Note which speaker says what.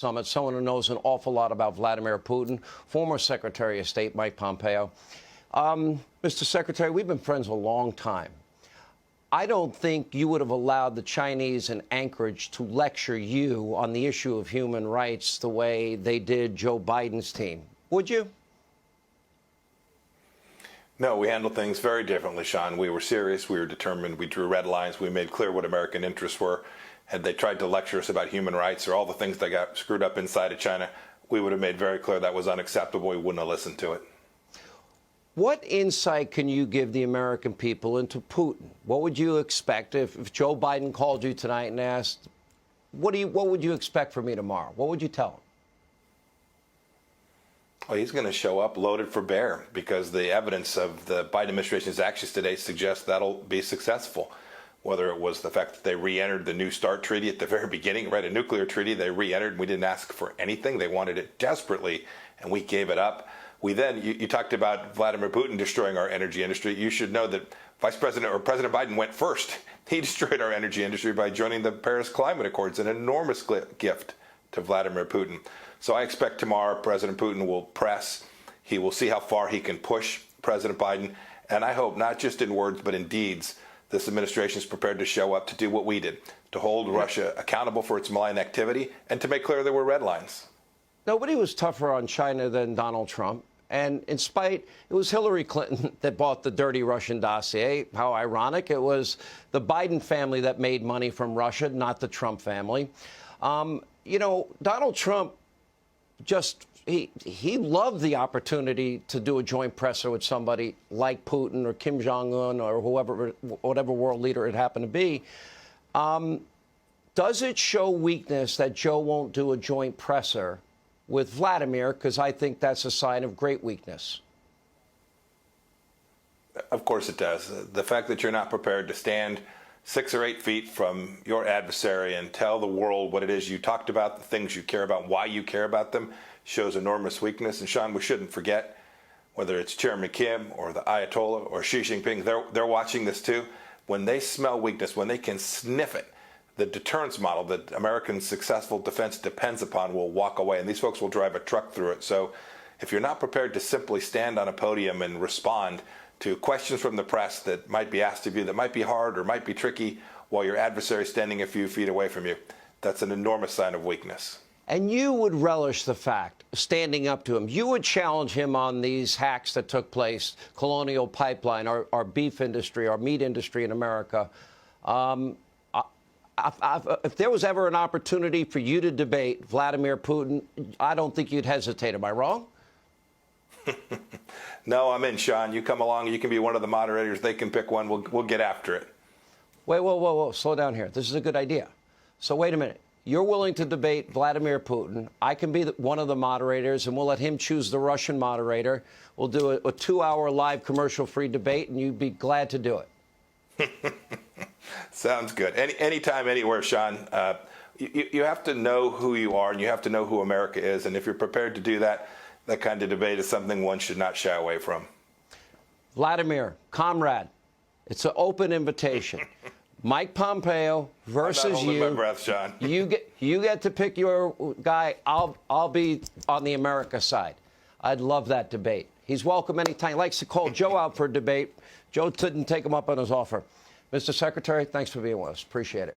Speaker 1: Summit, someone who knows an awful lot about Vladimir Putin, former Secretary of State Mike Pompeo. Mr. Secretary, we've been friends a long time. I don't think you would have allowed the Chinese in Anchorage to lecture you on the issue of human rights the way they did Joe Biden's team, would you?
Speaker 2: No, we handled things very differently, Sean. We were serious. We were determined. We drew red lines. We made clear what American interests were. Had they tried to lecture us about human rights or all the things that got screwed up inside of China, we would have made very clear that was unacceptable. We wouldn't have listened to it.
Speaker 1: What insight can you give the American people into Putin? What would you expect if Joe Biden called you tonight and asked, what would you expect from me tomorrow? What would you tell him?
Speaker 2: Well, he's going to show up loaded for bear because the evidence of the Biden administration's actions today suggests that'll be successful. Whether it was the fact that they re-entered the New START treaty at the very beginning, right, a nuclear treaty they re-entered, and we didn't ask for anything. They wanted it desperately, and we gave it up. We then, you talked about Vladimir Putin destroying our energy industry. You should know that President Biden went first. He destroyed our energy industry by joining the Paris Climate Accords, an enormous gift to Vladimir Putin. So I expect tomorrow President Putin will press. He will see how far he can push President Biden. And I hope not just in words, but in deeds, this administration is prepared to show up to do what we did, to hold Russia accountable for its malign activity and to make clear there were red lines.
Speaker 1: Nobody was tougher on China than Donald Trump. And it was Hillary Clinton that bought the dirty Russian dossier. How ironic. It was the Biden family that made money from Russia, not the Trump family. Donald Trump he loved the opportunity to do a joint presser with somebody like Putin or Kim Jong-un or whatever world leader it happened to be. Does it show weakness that Joe won't do a joint presser with Vladimir? Because I think that's a sign of great weakness.
Speaker 2: Of course it does. The fact that you're not prepared to stand 6 or 8 feet from your adversary and tell the world what it is you talked about, the things you care about, why you care about them, shows enormous weakness. And Sean, we shouldn't forget, whether it's Chairman Kim or the Ayatollah or Xi Jinping, they're watching this too. When they smell weakness, when they can sniff it, the deterrence model that American successful defense depends upon will walk away, and these folks will drive a truck through it. So if you're not prepared to simply stand on a podium and respond to questions from the press that might be asked of you, that might be hard or might be tricky, while your adversary is standing a few feet away from you, that's an enormous sign of weakness.
Speaker 1: And you would relish the fact, standing up to him, you would challenge him on these hacks that took place, Colonial Pipeline, our beef industry, our meat industry in America. If there was ever an opportunity for you to debate Vladimir Putin, I don't think you'd hesitate. Am I wrong?
Speaker 2: No, I'm in, Sean. You come along. You can be one of the moderators. They can pick one. We'll get after it.
Speaker 1: Wait, whoa. Slow down here. This is a good idea. So wait a minute. You're willing to debate Vladimir Putin. I can be one of the moderators, and we'll let him choose the Russian moderator. We'll do a 2-hour live commercial-free debate, and you'd be glad to do it.
Speaker 2: Sounds good. Anytime, anywhere, Sean. You have to know who you are, and you have to know who America is. And if you're prepared to do that, that kind of debate is something one should not shy away from.
Speaker 1: Vladimir, comrade, it's an open invitation. Mike Pompeo versus
Speaker 2: I'm not holding
Speaker 1: you.
Speaker 2: my breath, Sean.
Speaker 1: You get to pick your guy. I'll be on the America side. I'd love that debate. He's welcome anytime. He likes to call Joe out for a debate. Joe didn't take him up on his offer. Mr. Secretary, thanks for being with us. Appreciate it.